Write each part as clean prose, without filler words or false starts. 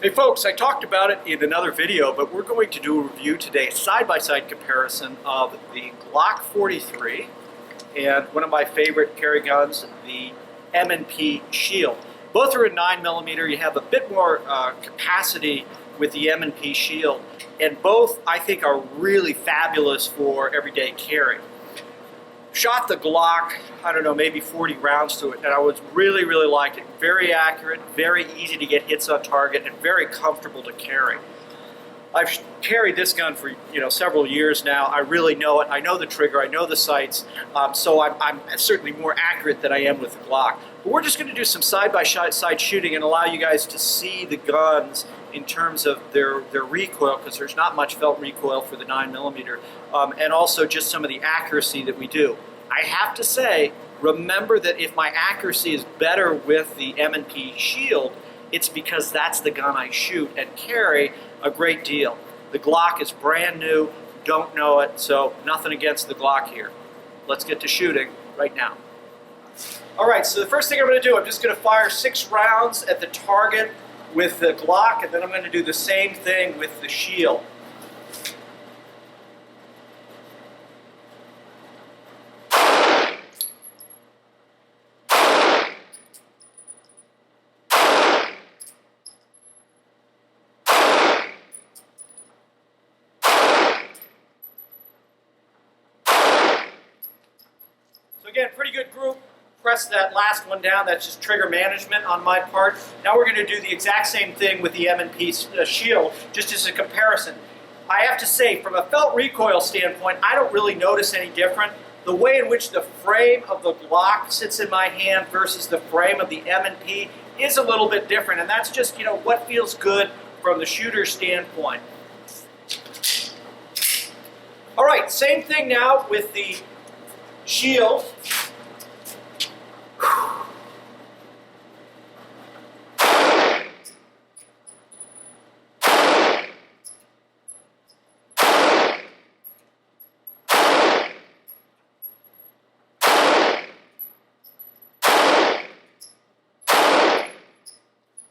Hey folks, I talked about it in another video, but we're going to do a review today, a side-by-side comparison of the Glock 43 and one of my favorite carry guns, the M&P Shield. Both are in 9mm. You have a bit more capacity with the M&P Shield, and both I think are really fabulous for everyday carry. Shot the Glock, I don't know, maybe 40 rounds to it, and I was really liked it. Very accurate, very easy to get hits on target, and very comfortable to carry. I've carried this gun for several years now. I really know it. I know the trigger. I know the sights. So I'm certainly more accurate than I am with the Glock. But we're just going to do some side-by-side shooting and allow you guys to see the guns in terms of their recoil, because there's not much felt recoil for the 9mm, and also just some of the accuracy that we do. I have to say, remember that if my accuracy is better with the M&P Shield, it's because that's the gun I shoot and carry a great deal. The Glock is brand new, don't know it, so nothing against the Glock here. Let's get to shooting right now. All right, so the first thing I'm going to do, I'm just going to fire 6 rounds at the target with the Glock, and then I'm going to do the same thing with the Shield. So again, pretty good group. Press that last one down. That's just trigger management on my part. Now we're going to do the exact same thing with the M&P Shield, just as a comparison. I have to say, from a felt recoil standpoint, I don't really notice any different. The way in which the frame of the Glock sits in my hand versus the frame of the M&P is a little bit different, and that's just what feels good from the shooter standpoint. All right, same thing now with the Shield.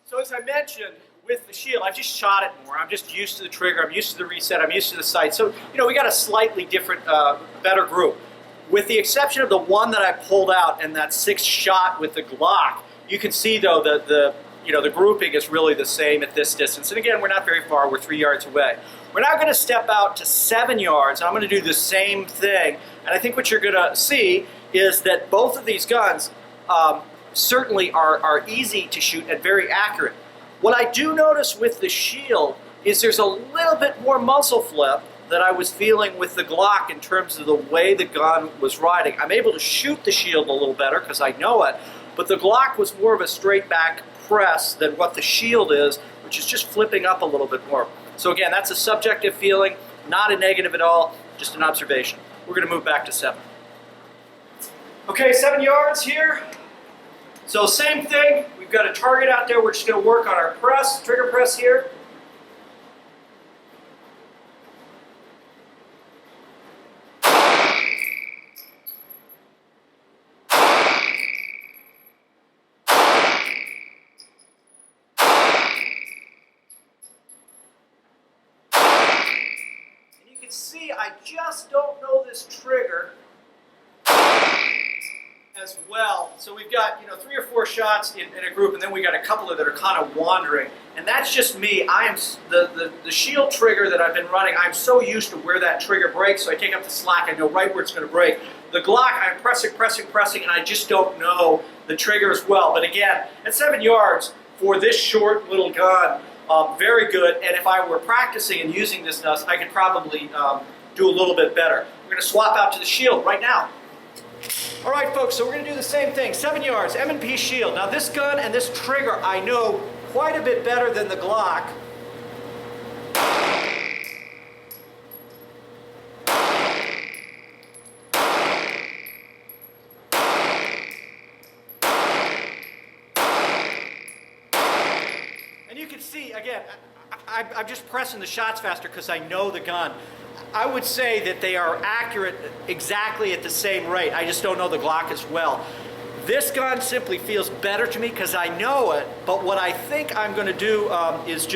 So as I mentioned, with the Shield, I've just shot it more. I'm just used to the trigger, I'm used to the reset, I'm used to the sight. So, we got a slightly different, better group. With the exception of the one that I pulled out and that 6th shot with the Glock, you can see though the grouping is really the same at this distance. And again, we're not very far, we're 3 yards away. We're now going to step out to 7 yards. I'm going to do the same thing. And I think what you're going to see is that both of these guns certainly are easy to shoot and very accurate. What I do notice with the Shield is there's a little bit more muzzle flip that I was feeling with the Glock in terms of the way the gun was riding. I'm able to shoot the Shield a little better because I know it, but the Glock was more of a straight back press than what the Shield is, which is just flipping up a little bit more. So again, that's a subjective feeling, not a negative at all, just an observation. We're going to move back to 7. Okay, 7 yards here. So same thing, we've got a target out there, we're just going to work on our press, trigger press here. See, I just don't know this trigger as well. So we've got 3 or 4 shots in a group, and then we got a couple that are kind of wandering. And that's just me. I am the Shield trigger that I've been running. I'm so used to where that trigger breaks, so I take up the slack. I know right where it's going to break. The Glock, I'm pressing, and I just don't know the trigger as well. But again, at 7 yards for this short little gun. Very good, and if I were practicing and using this gun, I could probably do a little bit better. We're going to swap out to the Shield right now. All right, folks, so we're going to do the same thing. 7 yards, M&P Shield. Now this gun and this trigger I know quite a bit better than the Glock. And you can see, again, I'm just pressing the shots faster because I know the gun. I would say that they are accurate exactly at the same rate. I just don't know the Glock as well. This gun simply feels better to me because I know it, but what I think I'm going to do is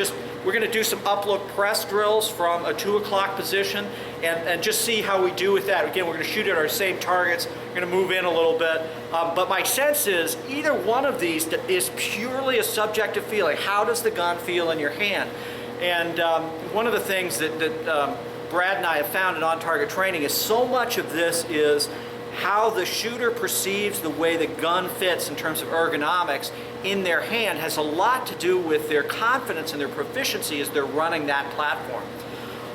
we're going to do some up-look press drills from a 2 o'clock position and just see how we do with that. Again, we're going to shoot at our same targets, we're going to move in a little bit, but my sense is either one of these is purely a subjective feeling. How does the gun feel in your hand? And one of the things that Brad and I have found in on-target training is so much of this is how the shooter perceives the way the gun fits in terms of ergonomics in their hand has a lot to do with their confidence and their proficiency as they're running that platform.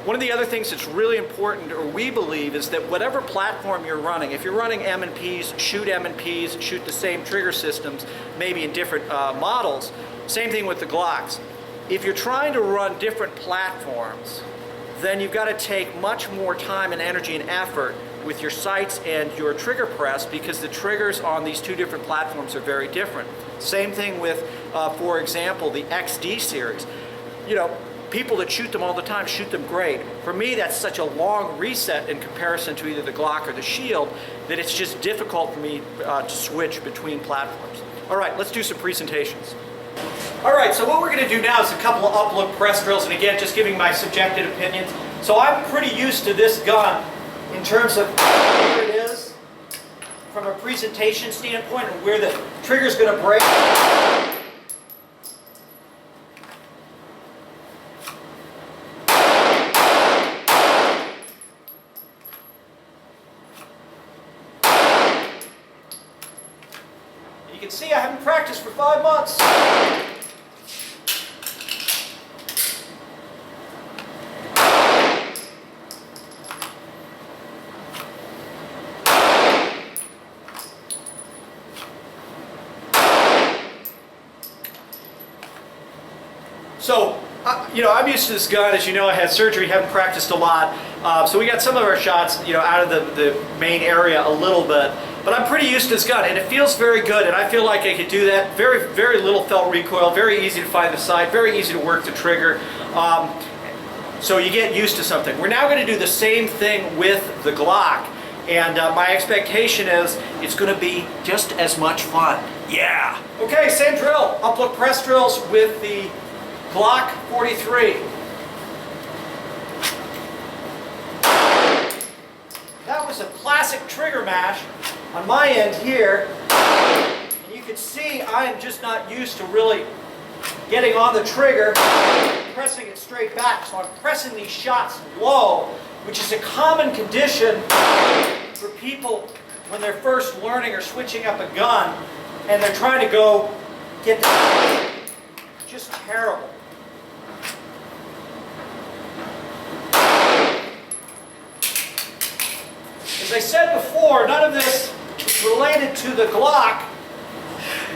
One of the other things that's really important, or we believe, is that whatever platform you're running, if you're running M&Ps, shoot the same trigger systems, maybe in different models, same thing with the Glocks. If you're trying to run different platforms, then you've got to take much more time and energy and effort with your sights and your trigger press because the triggers on these two different platforms are very different. Same thing with, for example, the XD series. You know, people that shoot them all the time shoot them great. For me, that's such a long reset in comparison to either the Glock or the Shield that it's just difficult for me to switch between platforms. All right, let's do some presentations. All right, so what we're going to do now is a couple of up-look press drills, and again, just giving my subjective opinions. So I'm pretty used to this gun in terms of where it is from a presentation standpoint and where the trigger's going to break. You can see I haven't practiced for 5 months. So, you know, I'm used to this gun. As you know, I had surgery, haven't practiced a lot. So we got some of our shots, you know, out of the main area a little bit. But I'm pretty used to this gun, and it feels very good, and I feel like I could do that. Very, very little felt recoil, very easy to find the sight, very easy to work the trigger. So you get used to something. We're now going to do the same thing with the Glock, and my expectation is it's going to be just as much fun. Yeah! Okay, same drill. Up-look press drills with the Glock 43. That was a classic trigger mash on my end here. And you can see I am just not used to really getting on the trigger, pressing it straight back. So I'm pressing these shots low, which is a common condition for people when they're first learning or switching up a gun and they're trying to go get the... Just terrible. As I said before, none of this is related to the Glock.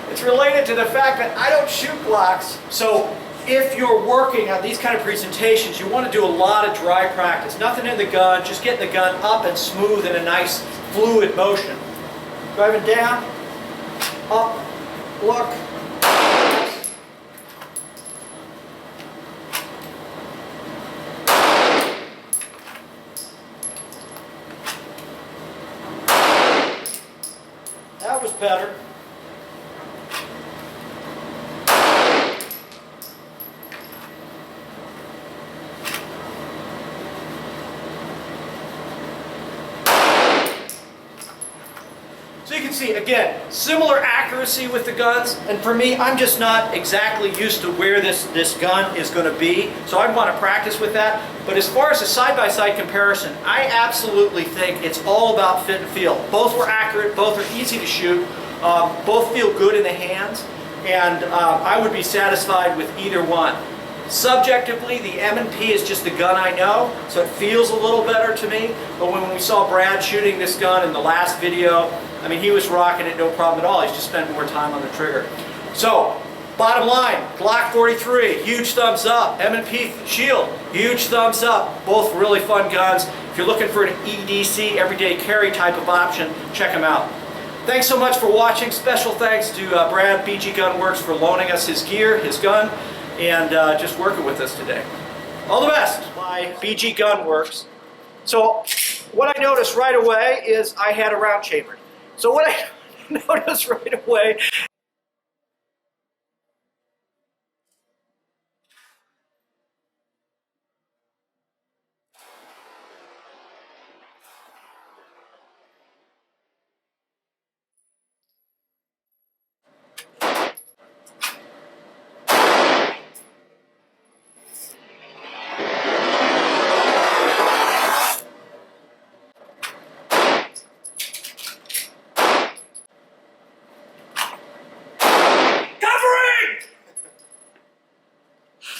It's related to the fact that I don't shoot Glocks. So if you're working on these kind of presentations, you want to do a lot of dry practice. Nothing in the gun, just getting the gun up and smooth in a nice fluid motion. Driving down, up, look. That was better. So you can see, again, similar accuracy with the guns, and for me, I'm just not exactly used to where this gun is going to be, so I want to practice with that. But as far as a side-by-side comparison, I absolutely think it's all about fit and feel. Both were accurate, both are easy to shoot, both feel good in the hands, and I would be satisfied with either one. Subjectively, the M&P is just the gun I know, so it feels a little better to me. But when we saw Brad shooting this gun in the last video, I mean, he was rocking it no problem at all. He's just spent more time on the trigger. So, bottom line, Glock 43, huge thumbs up. M&P Shield, huge thumbs up. Both really fun guns. If you're looking for an EDC, everyday carry type of option, check them out. Thanks so much for watching. Special thanks to Brad, BG Gun Works, for loaning us his gear, his gun, and just working with us today. All the best, my BG Gun Works. So what I noticed right away is I had a round chambered. So what I notice right away